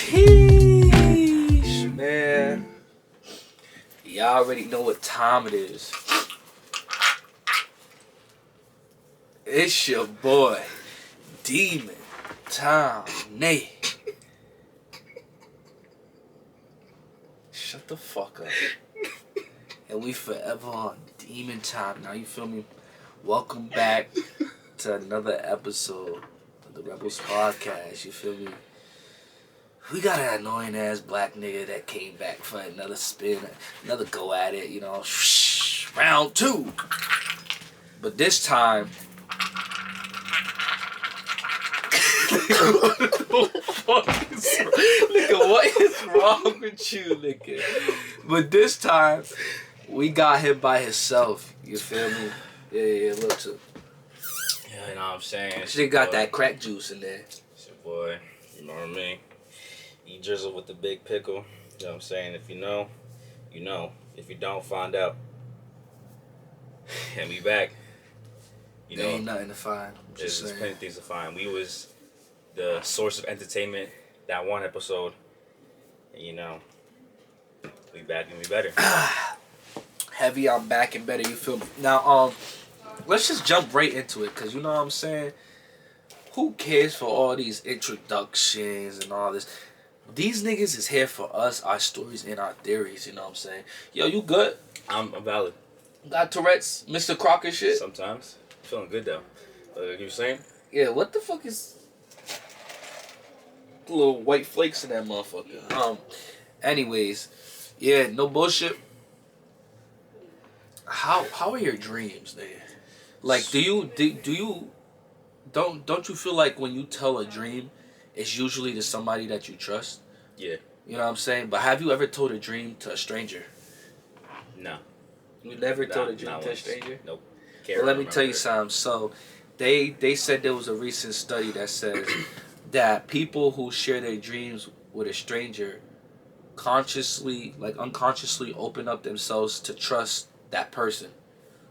Sheesh, man. Y'all already know what time it is. It's your boy, Demon Tom Nate. Shut the fuck up. And we forever on Demon Time. Now you feel me? Welcome back to another episode of the Rebels Podcast. You feel me? We got an annoying ass black nigga that came back for another spin, another go at it, you know. Round two. But this time, nigga, what is wrong with you, nigga? But this time, we got him by himself. You feel me? Yeah, look too. Yeah, you know what I'm saying? She got that crack juice in there. It's your boy, you know what I mean? Eat drizzle with the big pickle. You know what I'm saying? If you know, you know. If you don't, find out. And we back. You There know, ain't nothing to find. there's plenty of things to find. We was the source of entertainment that one episode. And you know, we back and we better. Heavy, I'm back and better, you feel me? Now, let's just jump right into it, because you know what I'm saying? Who cares for all these introductions and all this? These niggas is here for us, our stories, and our theories, you know what I'm saying? Yo, you good? I'm valid. Got Tourette's, Mr. Crocker shit? Sometimes. Feeling good though. You saying? Yeah, what the fuck is... The little white flakes in that motherfucker. Anyways, yeah, no bullshit. How are your dreams, nigga? Like, don't you feel like when you tell a dream, it's usually to somebody that you trust? Yeah. You know what I'm saying? But have you ever told a dream to a stranger? No. You never told a dream to a stranger? Nope. Well, let me tell you something. So, they said there was a recent study that says that people who share their dreams with a stranger unconsciously open up themselves to trust that person.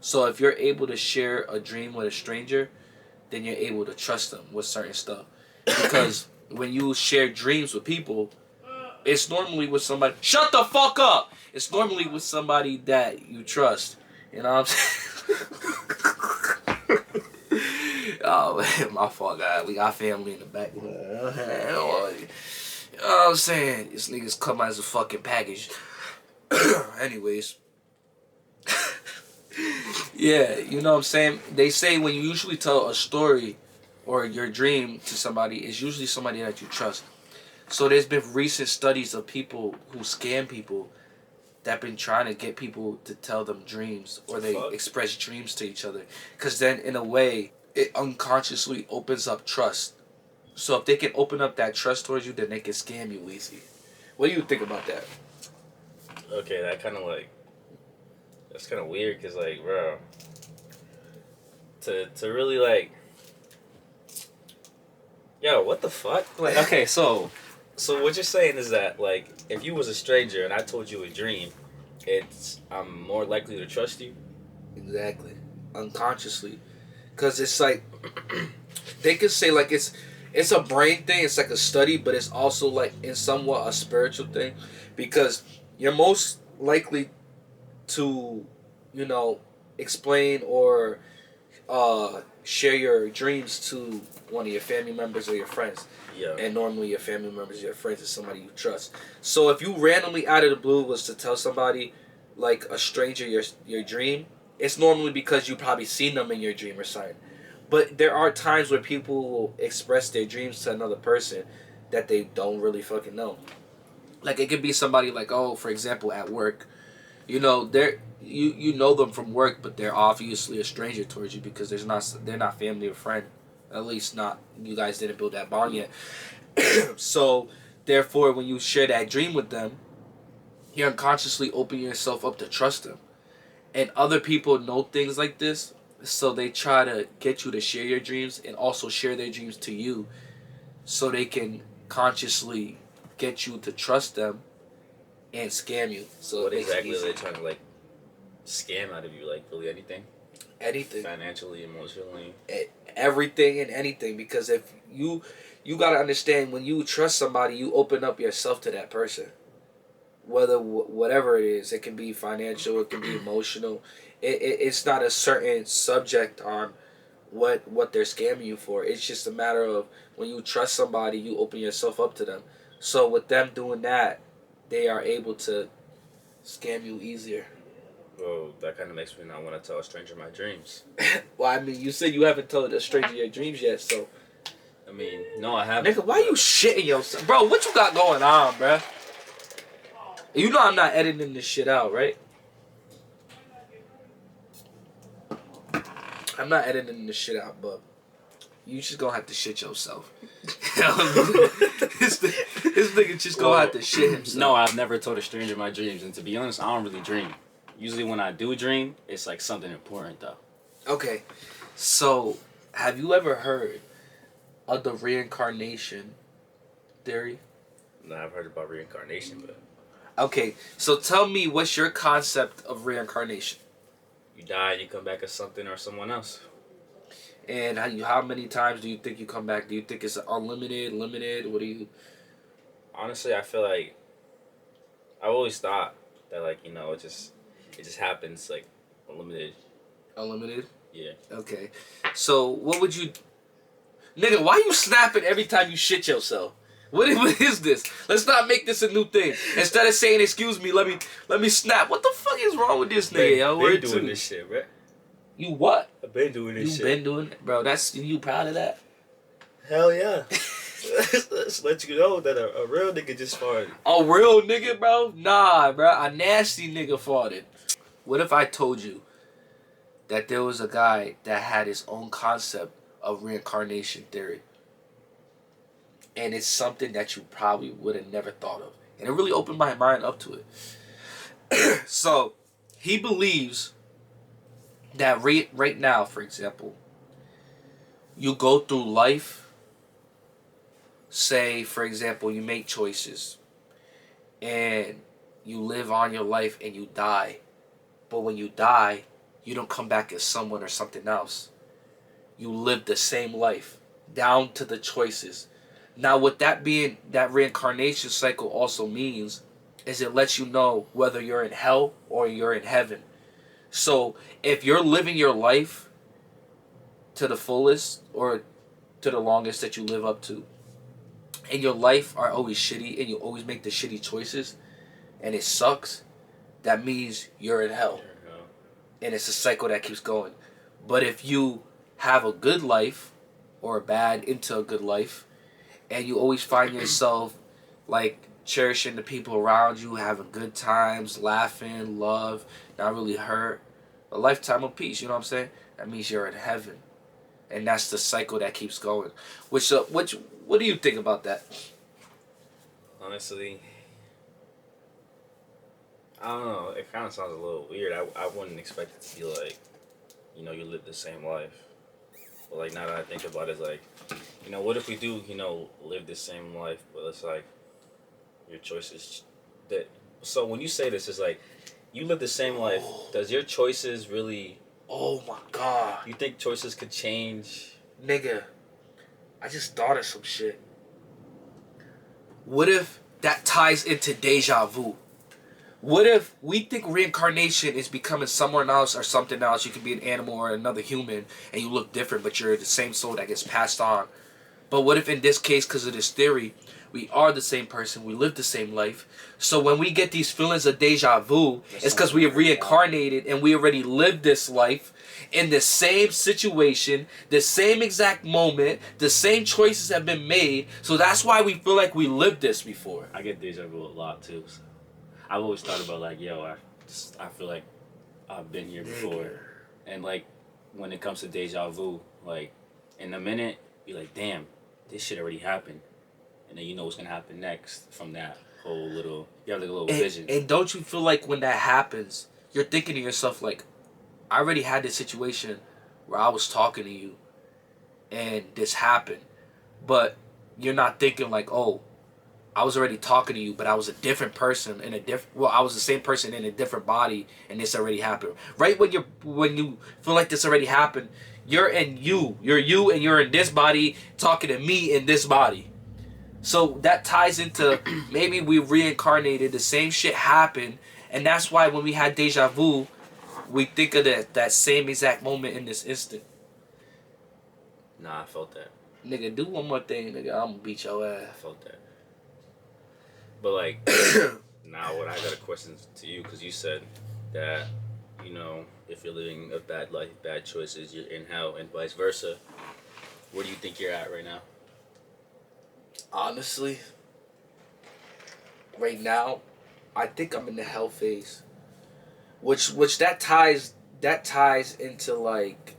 So if you're able to share a dream with a stranger, then you're able to trust them with certain stuff. Because when you share dreams with people, it's normally with somebody... Shut the fuck up! It's normally with somebody that you trust. You know what I'm saying? Oh, man, my fault, guys. We got family in the back. You know what I'm saying? These niggas come as a fucking package. Anyways. Yeah, you know what I'm saying? They say when you usually tell a story or your dream to somebody, it's usually somebody that you trust. So there's been recent studies of people who scam people that been trying to get people to tell them dreams or they express dreams to each other. Because then, in a way, it unconsciously opens up trust. So if they can open up that trust towards you, then they can scam you easy. What do you think about that? Okay, that's kind of weird, because, like, bro, to really, like, yo, what the fuck? Like, okay, so what you're saying is that, like, if you was a stranger and I told you a dream, I'm more likely to trust you? Exactly. Unconsciously. Because it's like, they could say, like, it's a brain thing, it's like a study, but it's also, like, in somewhat a spiritual thing. Because you're most likely to, you know, explain or share your dreams to one of your family members or your friends. Yeah. And normally your family members, your friends, is somebody you trust. So if you randomly out of the blue was to tell somebody, like a stranger, your dream, it's normally because you probably seen them in your dream or something. But there are times where people will express their dreams to another person that they don't really fucking know. Like, it could be somebody like, oh, for example, at work, you know, you know them from work, but they're obviously a stranger towards you because they're not family or friend. At least not, you guys didn't build that bond yet. So, therefore, when you share that dream with them, you're unconsciously opening yourself up to trust them. And other people know things like this, so they try to get you to share your dreams and also share their dreams to you so they can consciously get you to trust them and scam you. So what exactly are they trying to, like, scam out of you? Like, really anything? anything, financially, emotionally, everything and anything. Because if you gotta understand, when you trust somebody, you open up yourself to that person. Whether whatever it is, it can be financial, it can be emotional. It's not a certain subject on what they're scamming you for. It's just a matter of when you trust somebody, you open yourself up to them. So with them doing that, they are able to scam you easier. well, that kind of makes me not want to tell a stranger my dreams. Well, I mean, you said you haven't told a stranger your dreams yet, so. I mean, no, I haven't. Nigga, why you shitting yourself? Bro, what you got going on, bruh? You know I'm not editing this shit out, right? I'm not editing this shit out, but you just gonna have to shit yourself. this nigga just gonna have to shit himself. No, I've never told a stranger my dreams, and to be honest, I don't really dream. Usually when I do dream, it's like something important, though. Okay, so have you ever heard of the reincarnation theory? No, I've heard about reincarnation, but... Okay, so tell me, what's your concept of reincarnation? You die and you come back as something or someone else. And how many times do you think you come back? Do you think it's unlimited, limited? What do you... Honestly, I feel like... I've always thought that, like, you know, it just happens, like, unlimited. Unlimited? Yeah. Okay. So, what would you... Nigga, why you snapping every time you shit yourself? What is this? Let's not make this a new thing. Instead of saying, excuse me, let me snap. What the fuck is wrong with this nigga, yo? I've been doing this shit, bro. You what? I've been doing this shit. You been doing it? Bro, you proud of that? Hell yeah. Let's let you know that a real nigga just farted. A real nigga, bro? Nah, bro. A nasty nigga farted. What if I told you that there was a guy that had his own concept of reincarnation theory? And it's something that you probably would have never thought of. And it really opened my mind up to it. So, he believes that right now, for example, you go through life. Say, for example, you make choices. And you live on your life and you die. But when you die, you don't come back as someone or something else. You live the same life, down to the choices. Now, what that reincarnation cycle also means is it lets you know whether you're in hell or you're in heaven. So, if you're living your life to the fullest or to the longest that you live up to, and your life are always shitty and you always make the shitty choices, and it sucks, that means you're in hell. And it's a cycle that keeps going. But if you have a good life or a bad into a good life, and you always find yourself like cherishing the people around you, having good times, laughing, love, not really hurt, a lifetime of peace, you know what I'm saying? That means you're in heaven. And that's the cycle that keeps going. What do you think about that? Honestly, I don't know. It kind of sounds a little weird. I wouldn't expect it to be like, you know, you live the same life. But like now that I think about it, it's like, you know, what if we do, you know, live the same life, but it's like your choices that. So when you say this, it's like you live the same life. Does your choices really? Oh my God! You think choices could change? Nigga, I just thought of some shit. What if that ties into deja vu? What if we think reincarnation is becoming someone else or something else? You could be an animal or another human and you look different, but you're the same soul that gets passed on. But what if in this case, because of this theory, we are the same person, we live the same life. So when we get these feelings of deja vu, it's because we have reincarnated and we already lived this life in the same situation, the same exact moment, the same choices have been made. So that's why we feel like we lived this before. I get deja vu a lot too. So. I've always thought about like, yo, I feel like I've been here before. And like, when it comes to deja vu, like, in a minute, you're like, damn, this shit already happened. And then you know what's going to happen next from that whole little, you have like a little vision. And don't you feel like when that happens, you're thinking to yourself like, I already had this situation where I was talking to you and this happened. But you're not thinking like, oh, I was already talking to you, but I was a different person in a different. Well, I was the same person in a different body, and this already happened. Right when you feel like this already happened, you're in you. You're you, and you're in this body talking to me in this body. So that ties into maybe we reincarnated. The same shit happened, and that's why when we had deja vu, we think of that same exact moment in this instant. Nah, I felt that. Nigga, do one more thing, nigga. I'm gonna beat your I ass. felt that. But like, now what I got a question to you because you said that if you're living a bad life, bad choices, you're in hell, and vice versa. Where do you think you're at right now? Honestly, right now, I think I'm in the hell phase. Which that ties into like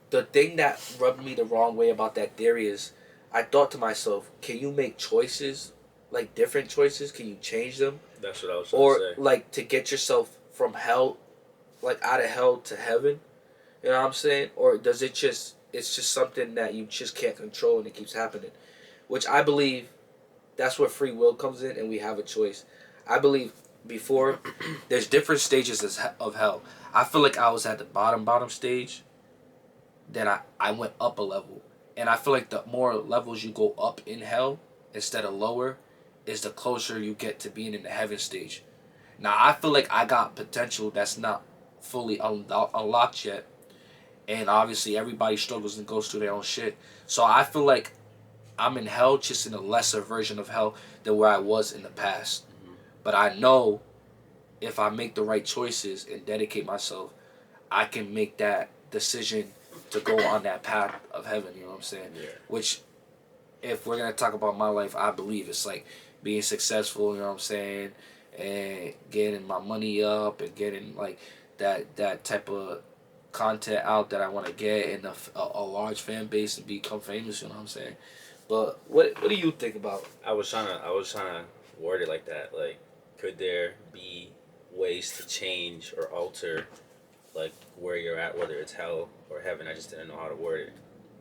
the thing that rubbed me the wrong way about that theory is I thought to myself, can you make choices, like different choices? Can you change them? That's what I was trying to say. Or like to get yourself from hell, like out of hell to heaven? You know what I'm saying? Or does it's just something that you just can't control and it keeps happening? Which I believe that's where free will comes in and we have a choice. I believe before there's different stages of hell. I feel like I was at the bottom stage. Then I went up a level. And I feel like the more levels you go up in hell instead of lower is the closer you get to being in the heaven stage. Now I feel like I got potential that's not fully unlocked yet. And obviously everybody struggles and goes through their own shit. So I feel like I'm in hell just in a lesser version of hell than where I was in the past. Mm-hmm. But I know if I make the right choices and dedicate myself, I can make that decision to go on that path of heaven, you know what I'm saying? Yeah. Which, if we're going to talk about my life, I believe it's like being successful, you know what I'm saying? And getting my money up and getting like that type of content out that I want to get and a large fan base and become famous, you know what I'm saying? But what do you think about? I was trying to word it like that. Like, could there be ways to change or alter, like where you're at, whether it's hell or heaven? I just didn't know how to word it.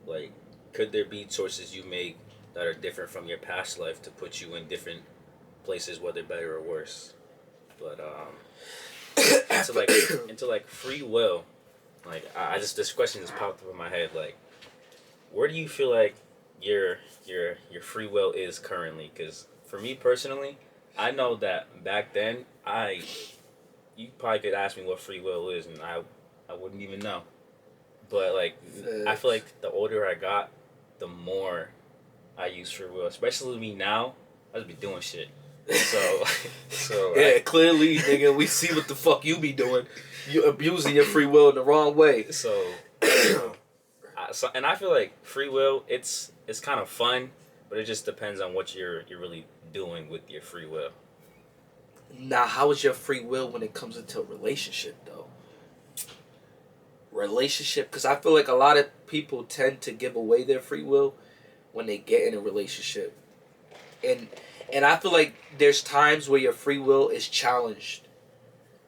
Like, could there be choices you make that are different from your past life to put you in different places, whether better or worse? But into like free will, like I just this question just popped up in my head. Like, where do you feel like your free will is currently? Because for me personally, I know that back then you probably could ask me what free will is, and I wouldn't even know. But like, I feel like the older I got, the more I use free will. Especially me now, I just be doing shit. So yeah, clearly, nigga, we see what the fuck you be doing. You abusing your free will in the wrong way. So, and I feel like free will, it's kind of fun, but it just depends on what you're really doing with your free will. Now, how is your free will when it comes into a relationship, though? Relationship, because I feel like a lot of people tend to give away their free will when they get in a relationship, and I feel like there's times where your free will is challenged,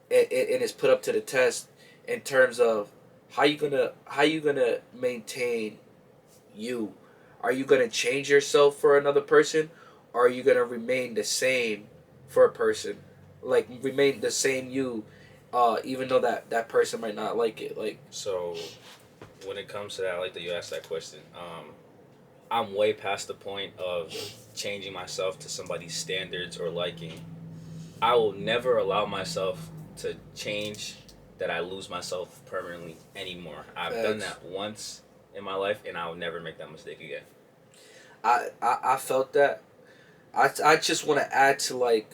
and it's put up to the test in terms of how you gonna maintain you. Are you gonna change yourself for another person, or are you gonna remain the same for a person? Like remain the same you, even though that person might not like it. Like so, when it comes to that, I like that you asked that question. I'm way past the point of changing myself to somebody's standards or liking. I will never allow myself to change that I lose myself permanently anymore. I've done that once in my life, and I'll never make that mistake again. I felt that. I just want to add to like.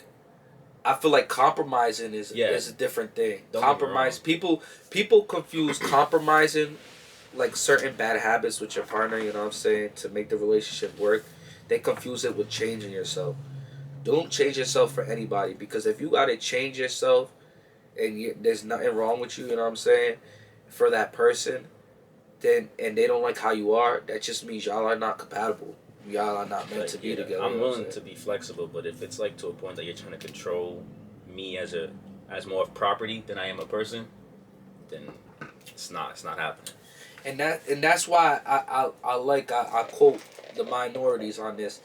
I feel like compromising is a different thing. Don't Compromise people confuse compromising like certain bad habits with your partner, you know what I'm saying, to make the relationship work. They confuse it with changing yourself. Don't change yourself for anybody, because if you gotta change yourself and there's nothing wrong with you, you know what I'm saying, for that person, then and they don't like how you are, that just means y'all are not compatible. Y'all are not meant to be together. I'm willing to be flexible, but if it's like to a point that you're trying to control me as more of property than I am a person, then it's not happening. And that's why I quote the minorities on this.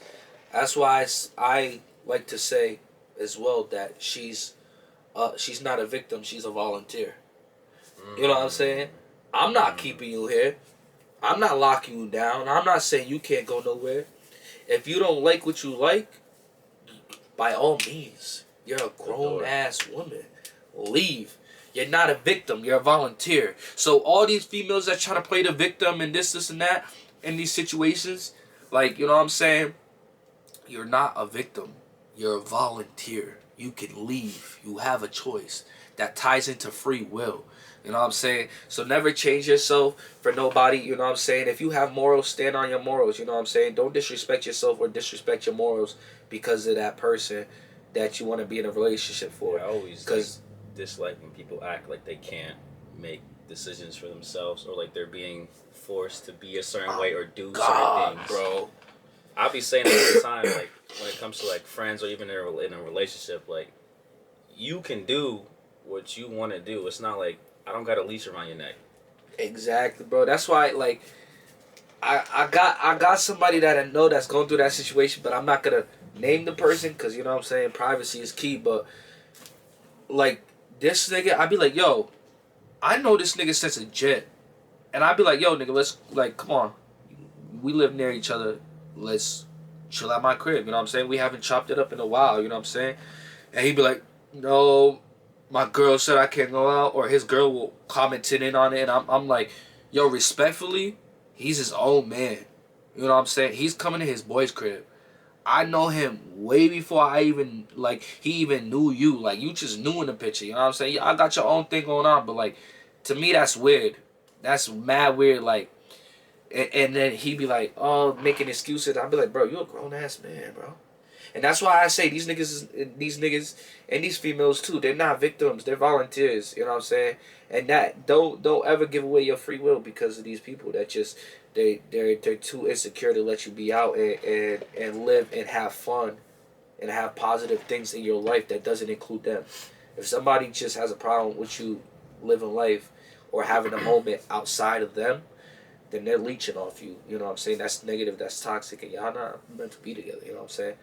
That's why I like to say as well that she's not a victim. She's a volunteer. You know what I'm Mm, saying? I'm not mm. keeping you here. I'm not locking you down. I'm not saying you can't go nowhere. If you don't like what you like, by all means, you're a The grown door. ass woman. Leave. You're not a victim. You're a volunteer. So all these females that try to play the victim and this, and that in these situations, like you know what I'm saying, you're not a victim. You're a volunteer. You can leave. You have a choice. That ties into free will. You know what I'm saying? So never change yourself for nobody. You know what I'm saying? If you have morals, stand on your morals. You know what I'm saying? Don't disrespect yourself or disrespect your morals because of that person that you want to be in a relationship Yeah, for. I always like Because, dislike when people act like they can't make decisions for themselves or like they're being forced to be a certain oh way or do certain God, things. bro. I'll be saying it all the time, like when it comes to like friends or even in a relationship, like you can do what you want to do. It's not like I don't got a leash around your neck. Exactly, bro. That's why, like, I got somebody that I know that's going through that situation, but I'm not gonna name the person because you know what I'm saying privacy is key. But like this nigga, I'd be like, yo, I know this nigga since a jet, and I'd be like, yo, nigga, let's like, come on, we live near each other, let's chill at my crib. You know what I'm saying? We haven't chopped it up in a while. You know what I'm saying? And he'd be like, no, my girl said I can't go out, or his girl will comment in on it, and I'm like, yo, respectfully, he's his own man. You know what I'm saying? He's coming to his boy's crib. I know him way before I even like he even knew you. Like you just knew in the picture. You know what I'm saying? I got your own thing going on, but like to me that's weird. That's mad weird. Like and then he'd be like, oh, making excuses. I'd be like, bro, you a grown ass man, bro. And that's why I say these niggas, and these females too. They're not victims. They're volunteers. You know what I'm saying? And that don't ever give away your free will because of these people that just they're too insecure to let you be out and live and have fun and have positive things in your life that doesn't include them. If somebody just has a problem with you living life or having a moment outside of them, then they're leeching off you. You know what I'm saying? That's negative. That's toxic, and y'all not meant to be together. You know what I'm saying?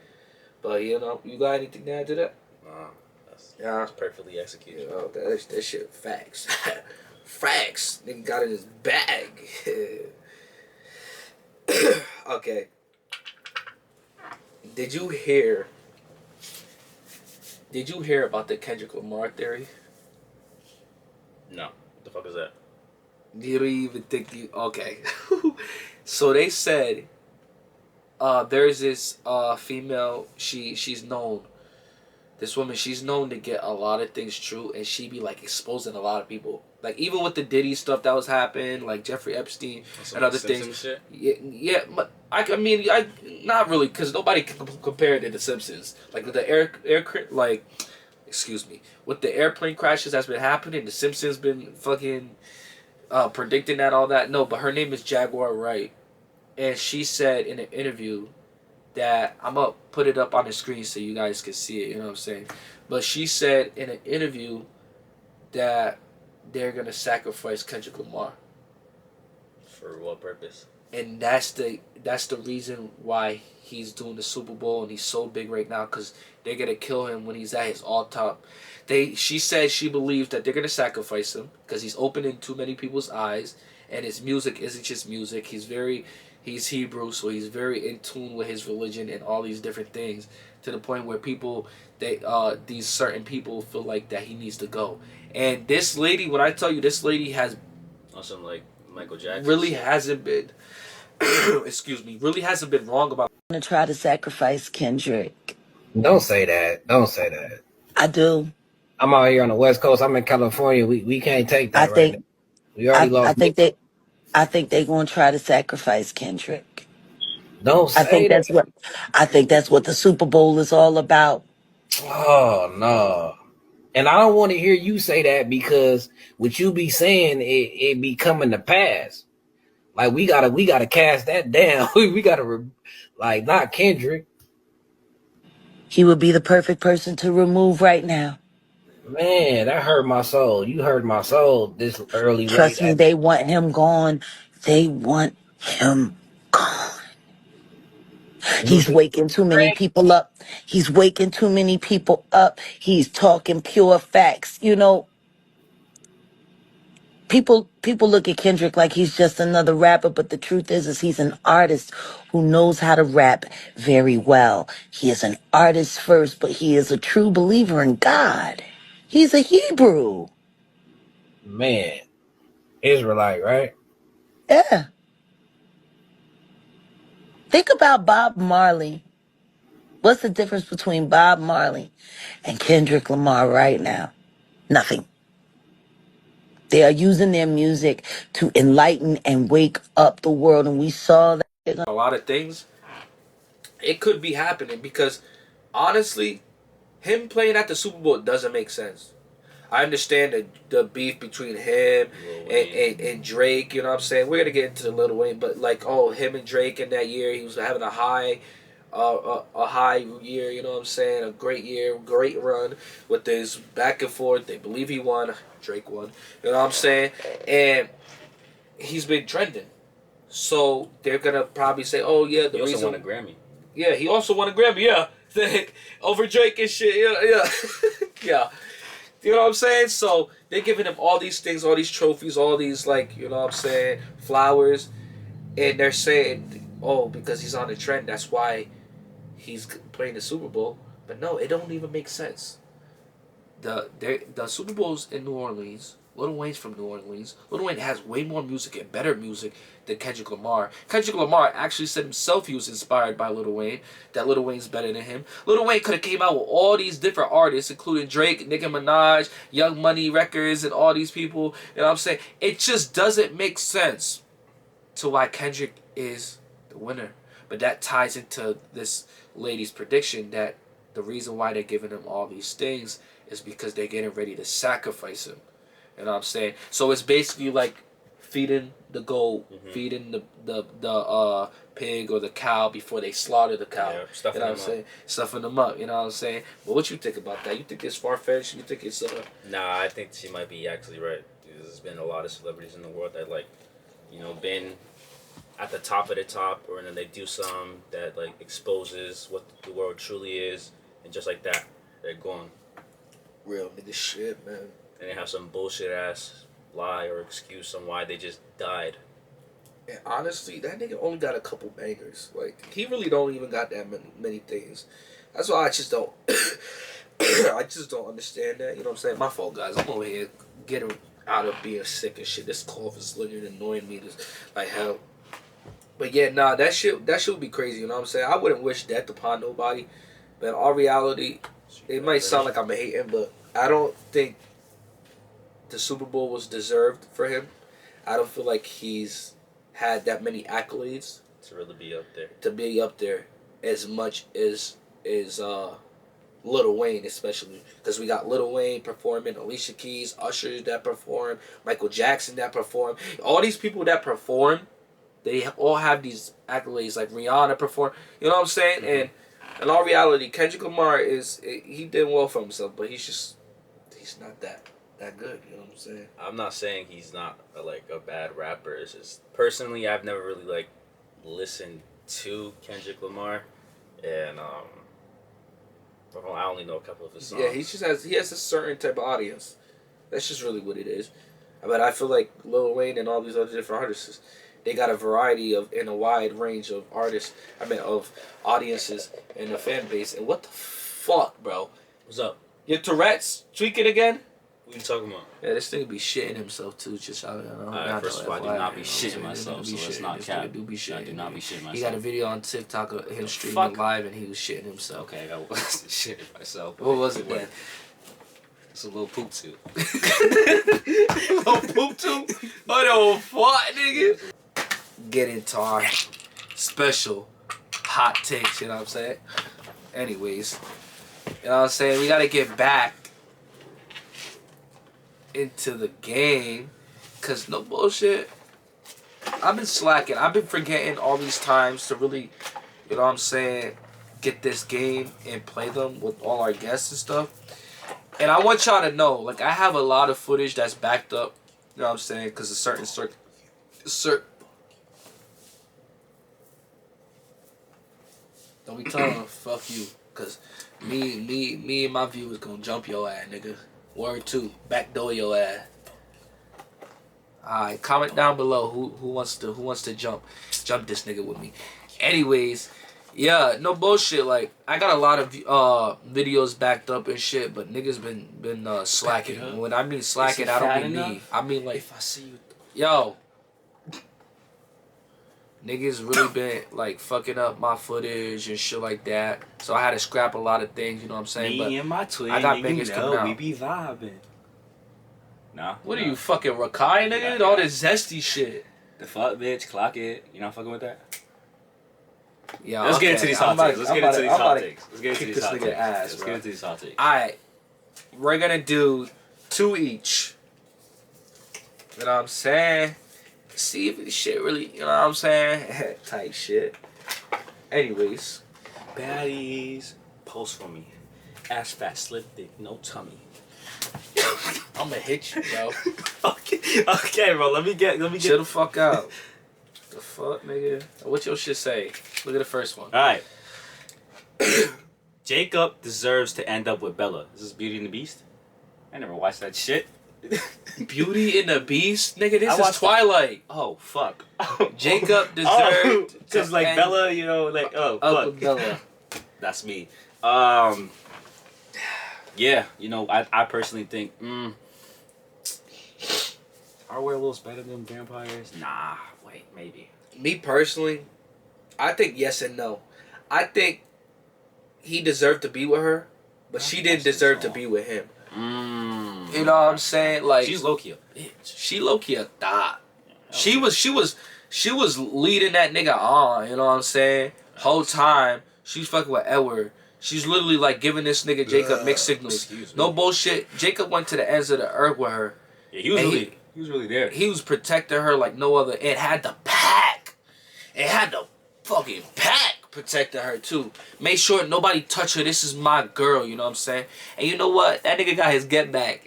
But you know, you got anything to add to that? Nah, that's Yeah. that's perfectly executed. You know, that shit facts. Facts. Nigga got in his bag. Okay. Did you hear did you hear about the Kendrick Lamar theory? No, what the fuck is that? You don't even think you okay. So they said there's this female, she's known, this woman, she's known to get a lot of things true, and she be like exposing a lot of people. Like even with the Diddy stuff that was happening, like Jeffrey Epstein Some and like other things. Simpsons shit. Yeah, yeah, but I mean, I not really because nobody can compare it to the Simpsons. Like with the like, excuse me, with the airplane crashes that's been happening, the Simpsons been fucking predicting that all that. No, but her name is Jaguar Wright, and she said in an interview that I'm gonna put it up on the screen so you guys can see it. You know what I'm saying? But she said in an interview that they're gonna sacrifice Kendrick Lamar, For what purpose? and that's the reason why he's doing the Super Bowl and he's so big right now because they're gonna kill him when he's at his all top. She said she believes that they're gonna sacrifice him because he's opening too many people's eyes, and his music isn't just music. He's Hebrew, so he's very in tune with his religion and all these different things to the point where these certain people feel like that he needs to go. And this lady, when I tell you, this lady has On some like Michael Jackson really shit. hasn't been excuse me, really hasn't been wrong about. To try to sacrifice Kendrick. Don't say that. Don't say that. I do. I'm out here on the West Coast. I'm in California. We can't take I that right now. think We already I lost. think they I think they're gonna try to sacrifice Kendrick. Don't I say think that. that's what I think that's what the Super Bowl is all about. Oh no. And I don't want to hear you say that because what you be saying it be coming to pass. Like we gotta cast that down. we gotta like not Kendrick. He would be the perfect person to remove right now. Man, that hurt my soul. You hurt my soul this early late. Trust me, they want him gone. They want him gone. He's waking too many people up. He's waking too many people up. He's talking pure facts. You know, people look at Kendrick like he's just another rapper, but the truth is he's an artist who knows how to rap very well. He is an artist first, but he is a true believer in God. He's a Hebrew. Man, Israelite, right? Yeah. Think about Bob Marley. What's the difference between Bob Marley and Kendrick Lamar right now? Nothing. They are using their music to enlighten and wake up the world, and we saw that. A lot of things, it could be happening because honestly, him playing at the Super Bowl doesn't make sense. I understand the beef between him and Drake, you know what I'm saying? We're going to get into the Lil Wayne, but like, oh, him and Drake in that year, he was having a high year, you know what I'm saying? A great year, great run with this back and forth. They believe he won. Drake won. You know what I'm saying? And he's been trending. So they're going to probably say, oh, yeah, the He also reason. won a Grammy. Yeah, he also won a Grammy, yeah. Over Drake and shit, yeah. Yeah. You know what I'm saying? So they're giving him all these things, all these trophies, all these, like, you know what I'm saying, flowers. And they're saying, oh, because he's on the trend, that's why he's playing the Super Bowl. But no, it don't even make sense. The Super Bowl's in New Orleans. Lil Wayne's from New Orleans. Lil Wayne has way more music and better music than Kendrick Lamar. Kendrick Lamar actually said himself he was inspired by Lil Wayne. That Lil Wayne's better than him. Lil Wayne could have came out with all these different artists, including Drake, Nicki Minaj, Young Money Records, and all these people. You know what I'm saying? It just doesn't make sense to why Kendrick is the winner. But that ties into this lady's prediction that the reason why they're giving him all these things is because they're getting ready to sacrifice him. You know what I'm saying? So it's basically like feeding the goat, feeding the pig or the cow before they slaughter the cow. Yeah, stuffing you know what them I'm saying? Stuffing them up. You know what I'm saying? But what you think about that? You think it's far fetched? You think it's Nah, I think she might be actually right. There's been a lot of celebrities in the world that been at the top of the top, or then they do some that like exposes what the world truly is, and just like that, they're gone. real nigga shit, man? And they have some bullshit ass lie or excuse on why they just died. And honestly, that nigga only got a couple bangers. Like, he really don't even got that many things. That's why I just don't I just don't understand that. You know what I'm saying? My fault, guys. I'm over here getting out of being sick and shit. This cough is literally annoying me just like hell. But yeah, nah, that shit would be crazy, you know what I'm saying? I wouldn't wish death upon nobody. But in all reality, it might sound like I'm hating, but I don't think the Super Bowl was deserved for him. I don't feel like he's had that many accolades To really be up there. to be up there as much as Lil Wayne, especially because we got Lil Wayne performing, Alicia Keys, Usher that performed, Michael Jackson that performed. All these people that perform, they all have these accolades. Like Rihanna performed. You know what I'm saying? Mm-hmm. And in all reality, Kendrick Lamar he did well for himself, but he's not that good. You know what I'm saying? I'm not saying he's not a bad rapper. It's just personally, I've never really listened to Kendrick Lamar, and I only know a couple of his songs. Yeah, he has a certain type of audience. That's just really what it is. But I feel like Lil Wayne and all these other different artists, they got a variety and a wide range of artists. Of audiences and a fan base. And what the fuck, bro? What's up? Your Tourette's tweaking again? What are you talking about? Yeah, this thing be shitting himself too. Just I don't know. First of all, I do not be shitting myself, This nigga so let's not This cap. nigga do be shitting. I do not be shitting myself. He got a video on TikTok of him streaming fuck? live and he was shitting himself. Okay, I wasn't shitting myself. What was it then? It's a little poop too. No poop too? Oh no, what, nigga? Get into our special hot takes, you know what I'm saying? Anyways, you know what I'm saying? We gotta get back into the game, cause no bullshit. I've been slacking. I've been forgetting all these times to really, you know what I'm saying, get this game and play them with all our guests and stuff. And I want y'all to know, I have a lot of footage that's backed up, you know what I'm saying, because of certain Don't be telling him fuck you, cause me and my viewers gonna jump your ass, nigga. Word 2, backdoor your ass. Alright, comment down below who wants to jump this nigga with me. Anyways, yeah, no bullshit. Like I got a lot of videos backed up and shit, but niggas been slacking. When I mean slacking, I don't mean me. I mean like If I see you, yo, niggas really been like fucking up my footage and shit like that. So I had to scrap a lot of things. You know what I'm saying? me and my twin, I got you bangers coming know, out. we be vibing. Nah. What are you fucking Rakai, nigga? Yeah. All this zesty shit. The fuck, bitch, clock it. You not fucking with that? Yeah, Let's get into these hot takes. Let's get into these hot takes. Let's get into kick these this hot nigga takes. ass, Let's bro. get into these hot takes. Alright, we're gonna do 2 each. You know what I'm saying? See if this shit really, you know what I'm saying? Type shit. Anyways, Baddies, post for me. Ass fat, slip thick, no tummy. I'm gonna hit you, bro. Okay, bro. Let me get. Chill the fuck out. The fuck, nigga? What your shit say? Look at the first one. All right. Jacob deserves to end up with Bella. This is Beauty and the Beast. I never watched that shit. Beauty and the Beast, nigga. I This is watched- Twilight. Oh fuck. Jacob deserved because to like end Bella, you know, like up fuck. with Bella. That's me. Yeah, you know, I personally think, are werewolves better than vampires? Nah, wait, maybe. Me personally, I think yes and no. I think he deserved to be with her, but she didn't deserve to be with him. You know what I'm saying? Like She's low key a bitch. she low key a thot. She was leading that nigga on. You know what I'm saying? Whole time she's fucking with Edward. She's literally like giving this nigga Jacob mixed signals. Excuse me. No bullshit. Jacob went to the ends of the earth with her. Yeah, he was And really, he was really there. He was protecting her like no other. It had the pack. It had the fucking pack protecting her too. Made sure nobody touch her. This is my girl. You know what I'm saying? And you know what? That nigga got his get back.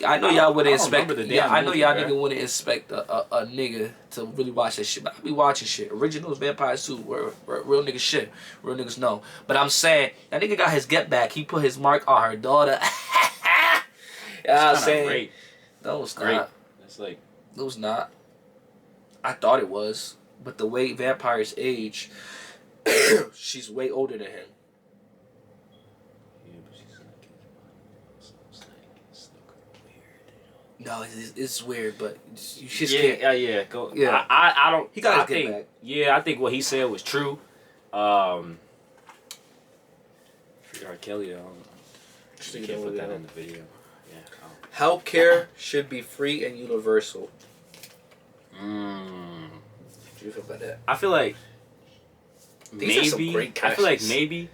I know y'all wouldn't I don't expect. remember the Yeah, damn I know movie, y'all bruh. nigga wouldn't expect a nigga to really watch that shit. But I be watching shit. Originals, vampires too. Real niggas shit. Real niggas know. But I'm saying that nigga got his get back. He put his mark on her daughter. Yeah, I'm saying. Great. No, it's Great. not. It's like, It was not. I thought it was, but the way vampires age, she's way older than him. yeah, but she's like, so it's like, it's still weird. No, it's weird, but you just Yeah, can't. yeah. Go. Yeah. I don't. He got I his get think, back. Yeah, I think what he said was true. R. Kelly, I don't know. Just You think can't it put that over in the video. Yeah. Healthcare should be free and universal. Mm. What do you feel about that? I feel like These are some maybe. great I feel like questions. maybe,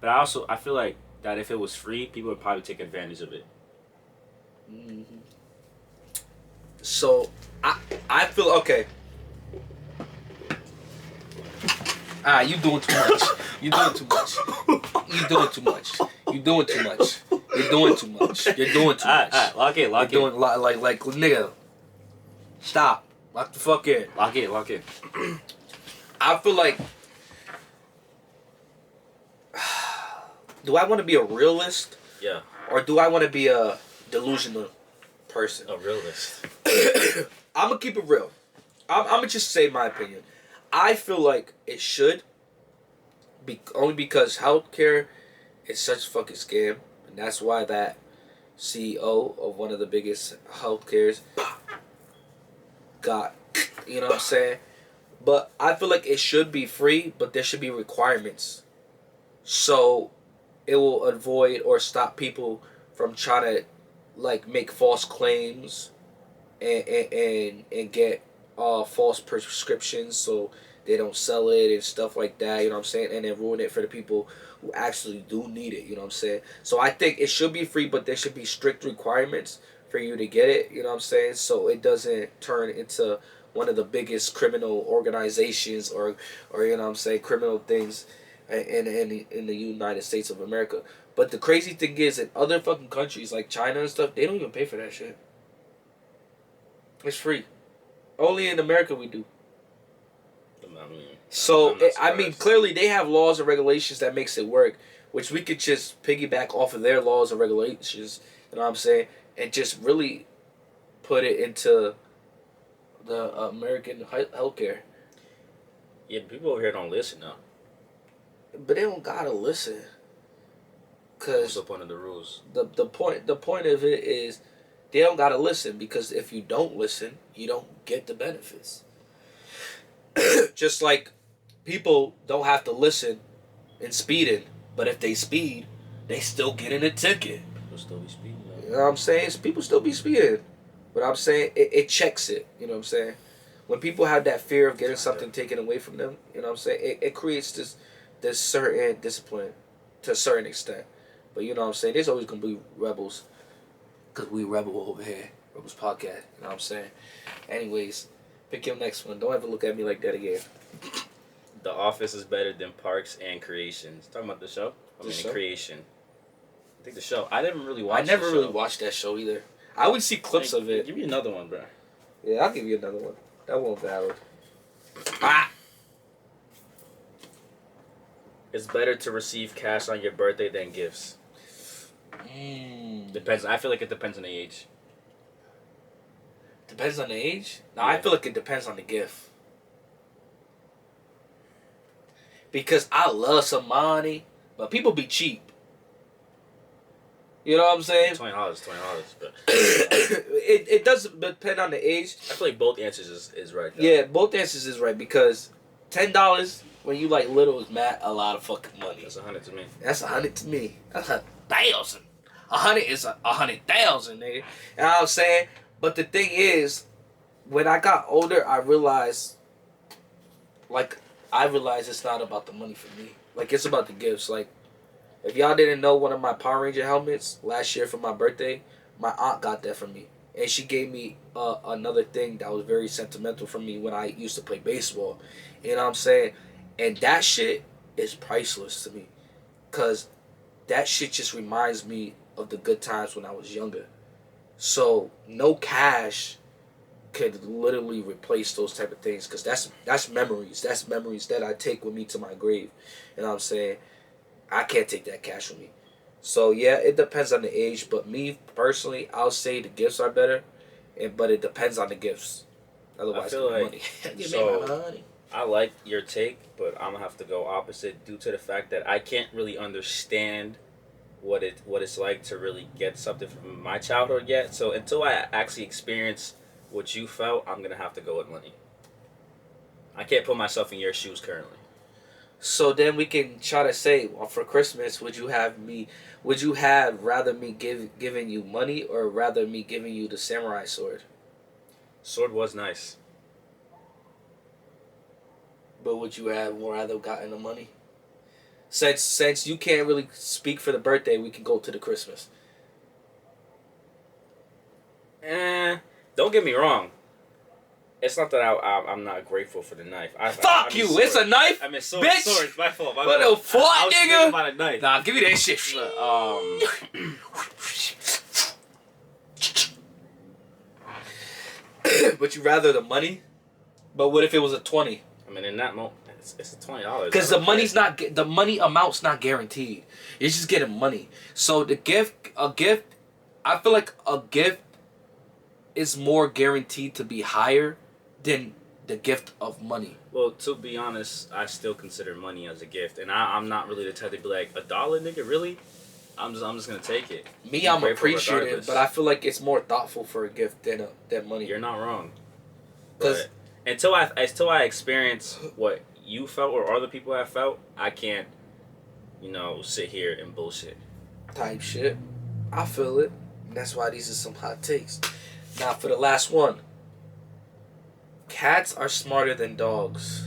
but I feel like that if it was free, people would probably take advantage of it. Mm-hmm. So I feel okay. You doing too much. You doing too much. You doing too much. You doing too much. You're doing too much. You're doing too much. Alright, lock in, lock You're in. doing like nigga. Stop. Lock the fuck in. Lock in, lock in. I feel like. Do I want to be a realist Yeah, or do I want to be a delusional person? a realist. I'm gonna keep it real. I'm gonna just say my opinion. I feel like it should be only because healthcare is such a fucking scam, and that's why that CEO of one of the biggest healthcares got. You know what I'm saying? But I feel like it should be free, but there should be requirements, so it will avoid or stop people from trying to like make false claims and get false prescriptions so they don't sell it and stuff like that, you know what I'm saying, and then ruin it for the people who actually do need it, you know what I'm saying. So I think it should be free, but there should be strict requirements for you to get it, you know what I'm saying, so it doesn't turn into one of the biggest criminal organizations or you know what I'm saying, criminal things in the United States of America. But the crazy thing is, in other fucking countries like China and stuff, they don't even pay for that shit. It's free. Only in America we do. I mean, So I'm not I mean, surprised. clearly they have laws and regulations that makes it work, which we could just piggyback off of their laws and regulations. You know what I'm saying? And just really put it into the American healthcare. Yeah, people over here don't listen though. But they don't gotta listen, What's cause the point of the rules? the point of it is they don't gotta listen, because if you don't listen, you don't get the benefits. Just like people don't have to listen in speeding, but if they speed, they still get in a ticket. People still be speeding You though. know what I'm saying? People still be speeding, but I'm saying it checks it. You know what I'm saying? When people have that fear of getting something taken away from them, you know what I'm saying? It creates this certain discipline to a certain extent. But you know what I'm saying? There's always gonna be rebels, cause we rebel over here. Rebels podcast. You know what I'm saying? Anyways, pick your next one. Don't ever look at me like that again. The Office is better than Parks and Creations. Talking about the show? The show? Creation. I think the show. I didn't really I watch. never the really show. watched that show either. I would see clips Like, of it. Give me another one, bro. Yeah, I'll give you another one. That one valid. Ah! It's better to receive cash on your birthday than gifts. Depends. I feel like it depends on the age. Depends on the age? No, Yeah. I feel like it depends on the gift. Because I love some money, but people be cheap. You know what I'm saying? $20, but it does depend on the age. I feel like both answers is right. Though. Yeah, both answers is right, because $10 when you like little is a lot of fucking money. That's 100 to me. That's 100 to me. That's 1,000. 100 is 100,000, nigga. You know what I'm saying? But the thing is, when I got older, I realized it's not about the money for me. Like, it's about the gifts. Like, if y'all didn't know, one of my Power Ranger helmets last year for my birthday, my aunt got that for me. And she gave me another thing that was very sentimental for me when I used to play baseball. You know what I'm saying? And that shit is priceless to me. Because that shit just reminds me of the good times when I was younger. So, no cash could literally replace those type of things, because that's memories. That's memories that I take with me to my grave. You know what I'm saying? I can't take that cash with me. So yeah, it depends on the age, but me personally, I'll say the gifts are better, but it depends on the gifts. Otherwise, I feel like money. Give so. me my money. I like your take, but I'm gonna have to go opposite due to the fact that I can't really understand what it's like to really get something from my childhood yet. So until I actually experience what you felt, I'm gonna have to go with money. I can't put myself in your shoes currently. So then we can try to say, well, for Christmas, would you have rather me giving you money, or rather me giving you the samurai sword? Sword was nice. But would you have rather gotten the money? Since you can't really speak for the birthday, we can go to the Christmas. Don't get me wrong. It's not that I'm not grateful for the knife. Fuck you! It's a knife, I mean, sword, bitch. Sword, my fault. What the fuck, I was thinking nigga? about a knife. Nah, give me that shit. But you rather the money? But what if it was a 20? I mean, in that moment, it's a $20. Because the money amount's not guaranteed. You're just getting money. So a gift, I feel like a gift is more guaranteed to be higher than the gift of money. Well, to be honest, I still consider money as a gift, and I'm not really the type to be like, $1, nigga, really? I'm just gonna take it. Me, I'm grateful appreciative, regardless. but I feel like it's more thoughtful for a gift than money. You're not wrong. 'Cause- But until I experience what you felt or other people have felt, I can't, sit here and bullshit. Type shit. I feel it. That's why these are some hot takes. Now for the last one. Cats are smarter than dogs.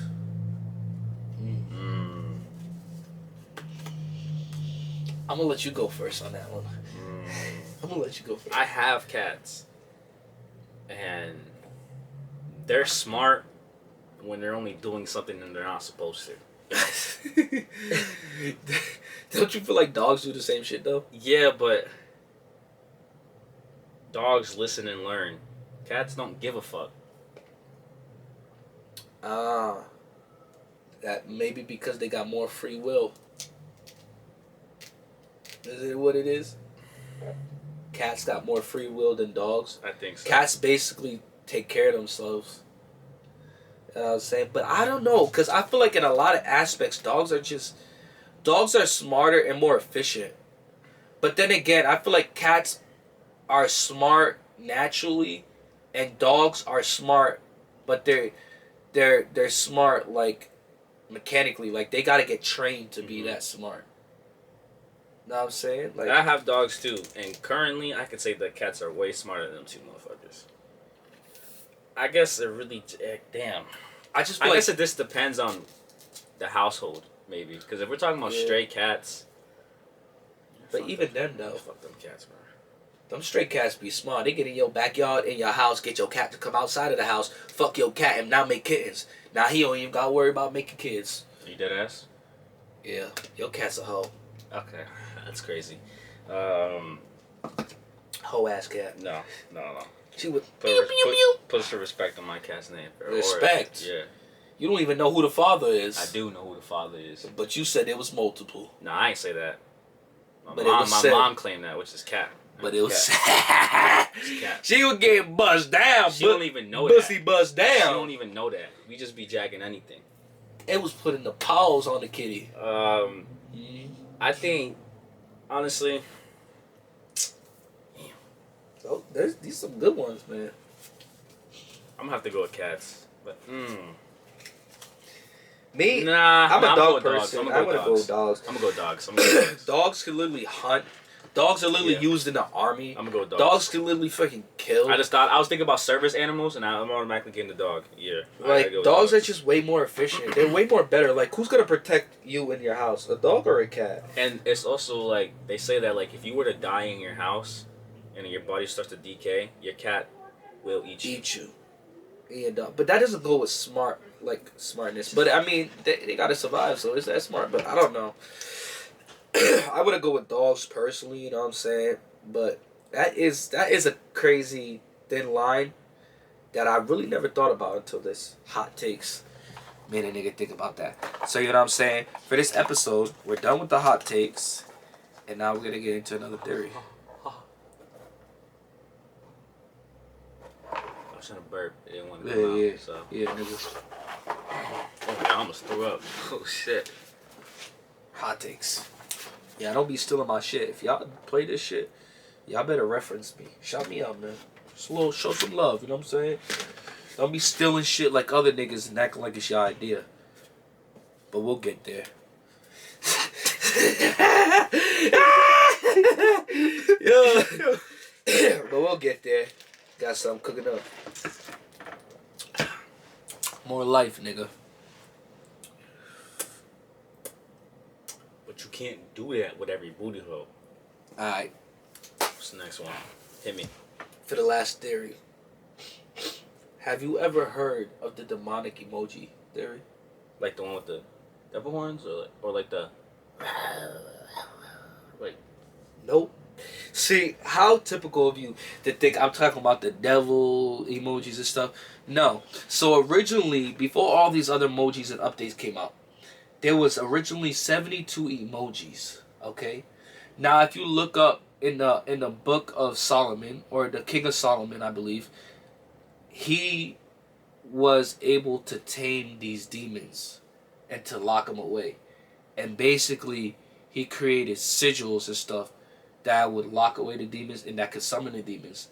I'm gonna let you go first on that one. I'm gonna let you go first. I have cats, and they're smart when they're only doing something that they're not supposed to. Don't you feel like dogs do the same shit though? Yeah, but dogs listen and learn. Cats don't give a fuck. Ah, That maybe because they got more free will. Is it what it is? Cats got more free will than dogs. I think so. Cats basically take care of themselves. You know what I'm saying? But I don't know, because I feel like in a lot of aspects, dogs are smarter and more efficient. But then again, I feel like cats are smart naturally, and dogs are smart, but they're smart like mechanically. Like they gotta get trained to be that smart. Know what I'm saying? Like I have dogs too, and currently I could say that cats are way smarter than them two motherfuckers. I guess it really damn. I just I feel guess like it just depends on the household, maybe. Because if we're talking about stray cats, but even then though, fuck them cats, bro. them stray cats be smart. They get in your backyard, in your house, get your cat to come outside of the house, fuck your cat, and now make kittens. Now he don't even gotta worry about making kids. Are you dead ass? Yeah, your cat's a hoe. Okay, that's crazy. Hoe ass cat. No. She would Put some respect on my cat's name. Respect? Yeah. You don't even know who the father is. I do know who the father is. But you said there was multiple. No, I ain't say that. But my mom claimed that, which is cat. But it was cat. She was getting buzzed down. She don't even know Pussy that. buzzed down. She don't even know that. We just be jacking anything. It was putting the paws on the kitty. I think, honestly. So these some good ones, man. I'm gonna have to go with cats. But Me? Nah, I'm a dog go person. I'm I'm gonna gonna go dogs. I'm gonna go dogs. Dogs can literally hunt. Dogs are literally used in the army. I'm gonna go dogs. Dogs can literally fucking kill. I was thinking about service animals, and I'm automatically getting the dog. Yeah. Like dogs are just way more efficient. They're way more better. Like who's gonna protect you in your house? A dog or a cat? And it's also like they say that like if you were to die in your house, and your body starts to decay, your cat will eat you. Yeah, dog. But that doesn't go with smartness. But I mean, they gotta survive, so is that smart? But I don't know. I wouldn't go with dogs personally, you know what I'm saying? But that is a crazy thin line that I really never thought about until this hot takes made a nigga think about that. So you know what I'm saying? For this episode, we're done with the hot takes, and now we're gonna get into another theory. I was trying to burp. It didn't want to come out. So. Yeah, nigga. Oh, I almost threw up. Oh, shit. Hot takes. Yeah, don't be stealing my shit. If y'all play this shit, y'all better reference me. Shout me out, man. Just a little, show some love, you know what I'm saying? Don't be stealing shit like other niggas and acting like it's your idea. But we'll get there. Yo. But we'll get there. Got something cooking up. More life, nigga. But you can't do that with every booty hole. Alright. What's the next one? Hit me. For the last theory. Have you ever heard of the demonic emoji theory? Like the one with the devil horns, or like the like. Nope. See, how typical of you to think I'm talking about the devil emojis and stuff. No. So originally, before all these other emojis and updates came out, there was originally 72 emojis. Okay. Now, if you look up in the book of Solomon, or the King of Solomon, I believe, he was able to tame these demons and to lock them away. And basically, he created sigils and stuff that would lock away the demons and that could summon the demons.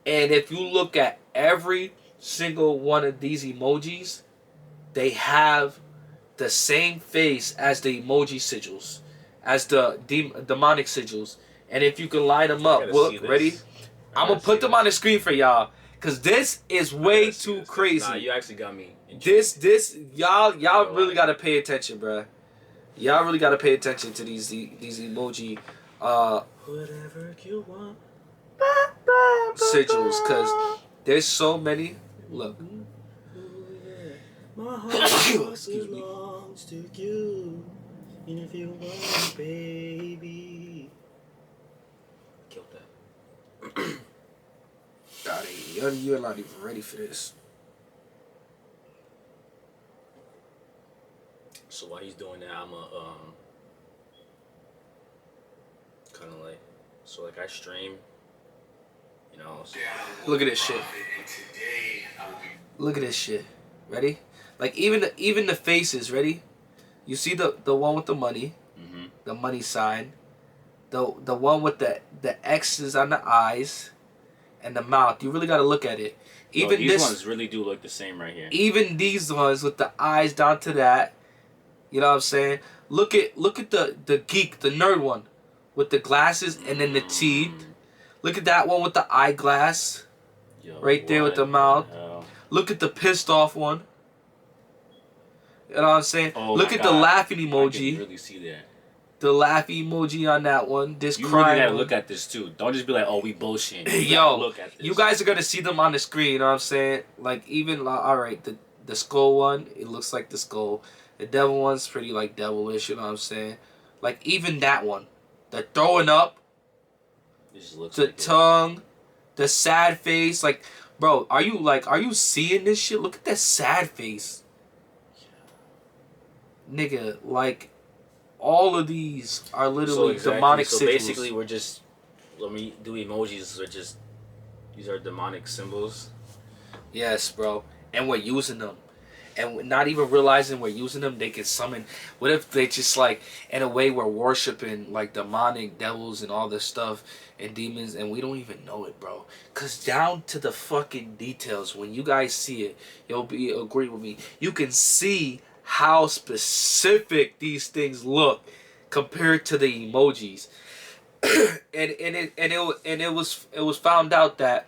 And if you look at every single one of these emojis, they have the same face as the emoji sigils, as the demonic sigils. And if you can line them up, look, ready? I'm going to put them on the screen for y'all, because this is way too crazy. Nah, you actually got me. Y'all really got to pay attention, bruh. Y'all really got to pay attention to these emoji whatever you want sigils, because there's so many. Look. My heart belongs to you, and if you want, baby. Killed that. Daddy, you're not even ready for this. So while he's doing that, I'm a kind of like, so like I stream, you know. So Look at this shit. Look at this shit. Ready? Like even the faces. Ready? You see the one with the money, the money sign, the one with the X's on the eyes, and the mouth. You really got to look at it. Even these this ones really do look the same right here. Even these ones with the eyes down to that. You know what I'm saying? Look at the geek, the nerd one, with the glasses and then the teeth. Look at that one with the eyeglass. Yo, right there with the mouth. Look at the pissed off one. You know what I'm saying? Oh Look at the laughing emoji. I can really see that. The laughing emoji on that one. This You crying. really gotta one. look at this too. Don't just be like, "Oh, we bullshit." Yo, look at this. you guys are gonna see them on the screen. You know what I'm saying? Like even all right, the skull one, it looks like the skull. The devil one's pretty like devilish. You know what I'm saying? Like even that one, the throwing up, the like tongue, the sad face. Like, bro, are you seeing this shit? Look at that sad face, nigga. Like, all of these are literally demonic So sigils. basically, we're just when we do emojis, these are demonic symbols. Yes, bro, and we're using them. And not even realizing we're using them, they can summon. What if they just like, in a way, we're worshiping like demonic devils and all this stuff and demons, and we don't even know it, bro. Cause down to the fucking details, when you guys see it, you'll agree with me. You can see how specific these things look compared to the emojis, and it was found out that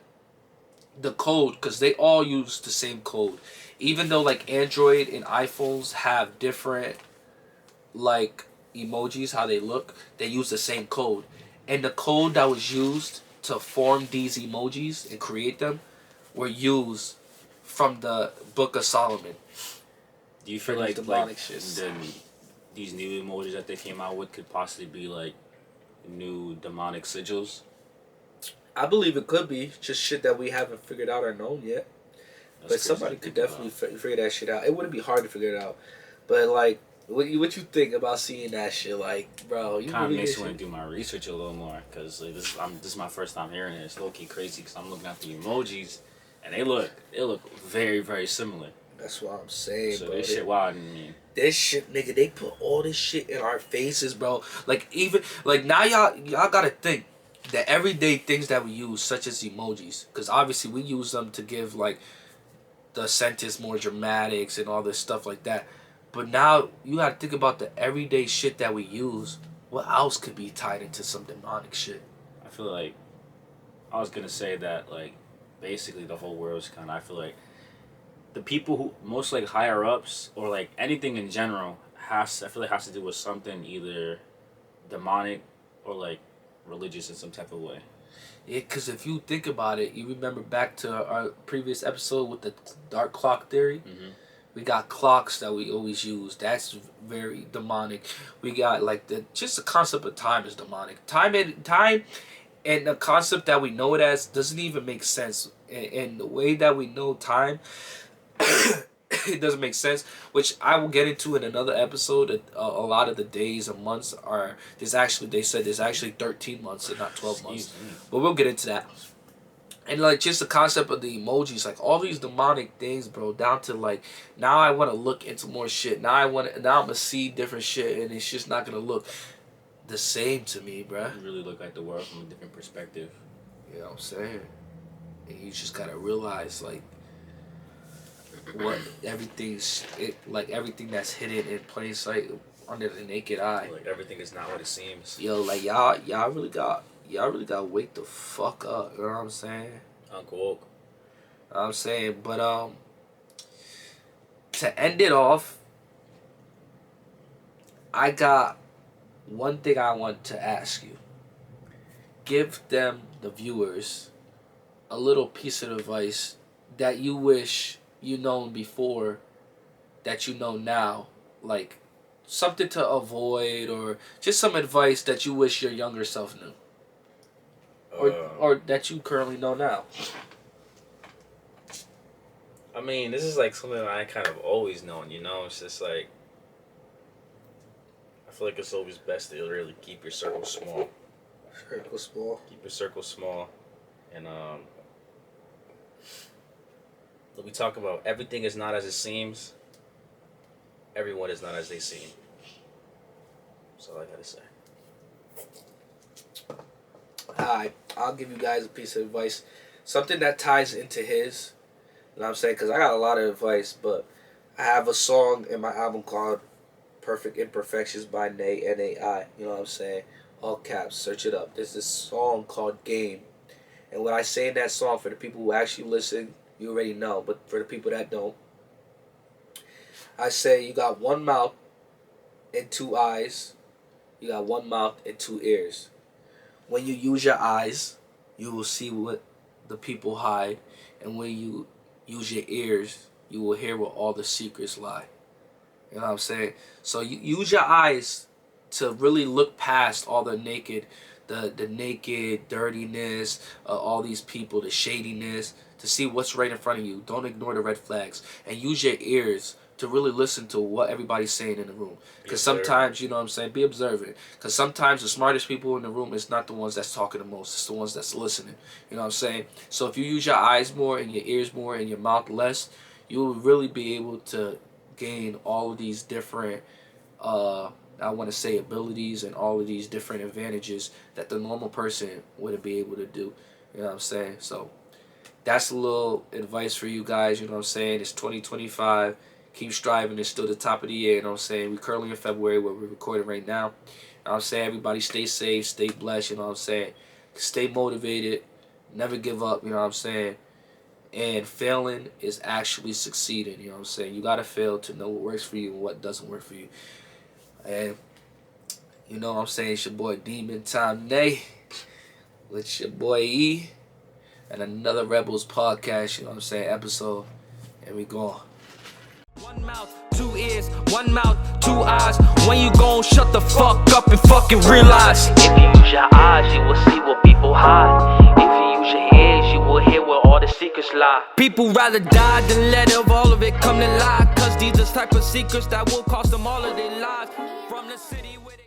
the code, because they all use the same code. Even though like Android and iPhones have different like emojis, how they look, they use the same code. And the code that was used to form these emojis and create them were used from the Book of Solomon. Do you feel For like these demonic shits. these new emojis that they came out with could possibly be like new demonic sigils? I believe it could be just shit that we haven't figured out or known yet. That's But somebody could definitely figure that shit out. It wouldn't be hard to figure it out. But like, what you think about seeing that shit? Like, bro, you kind of really makes me want to do my research a little more because like, this is my first time hearing it. It's low key crazy because I'm looking at the emojis and they look very very similar. That's what I'm saying, So bro. this shit wild to me. This shit, nigga, they put all this shit in our faces, bro. Like even like now, y'all gotta think the everyday things that we use, such as emojis, because obviously we use them to give like the sentence more dramatics and all this stuff like that. But now you gotta think about the everyday shit that we use. What else could be tied into some demonic shit? I feel like I was gonna say that like basically the whole world's kind of. I feel like the people who most like higher ups or like anything in general I feel like has to do with something either demonic or like religious in some type of way. Yeah, because if you think about it, you remember back to our previous episode with the dark clock theory. Mm-hmm. We got clocks that we always use. That's very demonic. We got like the concept of time is demonic. Time and the concept that we know it as doesn't even make sense. And the way that we know time, it doesn't make sense. Which I will get into in another episode. A lot of the days and months are they said there's actually 13 months and not 12 months. But we'll get into that. And like just the concept of the emojis, like all these demonic things, bro, down to like now I want to look into more shit. Now I'm gonna see different shit, and it's just not gonna look the same to me, bro. You really look at the world from a different perspective. You know what I'm saying? And you just gotta realize like what everything that's hidden in plain sight under the naked eye. Like everything is not what it seems. Yo, like y'all really gotta wake the fuck up. You know what I'm saying? Uncle Woke. You know what I'm saying, but to end it off, I got one thing I want to ask you. Give them, the viewers, a little piece of advice that you wish you known before that you know now, like something to avoid or just some advice that you wish your younger self knew. Or that you currently know now. I mean, this is like something I kind of always known, you know? It's just like I feel like it's always best to really keep your circle small. Circle small. Keep your circle small, and we talk about everything is not as it seems. Everyone is not as they seem. That's all I gotta say. Alright, I'll give you guys a piece of advice. Something that ties into his. You know what I'm saying? Because I got a lot of advice, but I have a song in my album called Perfect Imperfections by Nay, N-A-I. You know what I'm saying? All caps, search it up. There's this song called Game. And what I say in that song, for the people who actually listen, you already know. But for the people that don't, I say you got one mouth and two eyes. You got one mouth and two ears. When you use your eyes, you will see what the people hide. And when you use your ears, you will hear where all the secrets lie. You know what I'm saying? So you use your eyes to really look past all the naked dirtiness, all these people, the shadiness, to see what's right in front of you. Don't ignore the red flags. And use your ears to really listen to what everybody's saying in the room. Because sometimes, you know what I'm saying, be observant. Because sometimes the smartest people in the room is not the ones that's talking the most. It's the ones that's listening. You know what I'm saying? So if you use your eyes more and your ears more and your mouth less, you will really be able to gain all of these different, I want to say, abilities and all of these different advantages that the normal person wouldn't be able to do. You know what I'm saying? So that's a little advice for you guys. You know what I'm saying? It's 2025. Keep striving. It's still the top of the year. You know what I'm saying? We're currently in February where we're recording right now. You know what I'm saying? Everybody stay safe, stay blessed. You know what I'm saying? Stay motivated. Never give up. You know what I'm saying? And failing is actually succeeding. You know what I'm saying? You got to fail to know what works for you and what doesn't work for you. And you know what I'm saying? It's your boy Demon Time Nay with your boy E and another Rebels podcast, you know what I'm saying, episode. And we gone. One mouth, two ears, one mouth, two eyes. When you gon' shut the fuck up and fucking realize. If you use your eyes, you will see what people hide. If you use your ears, you will hear where all the secrets lie. People rather die than let all of it come to light. Cause these are type of secrets that will cost them all of their lives. From the city where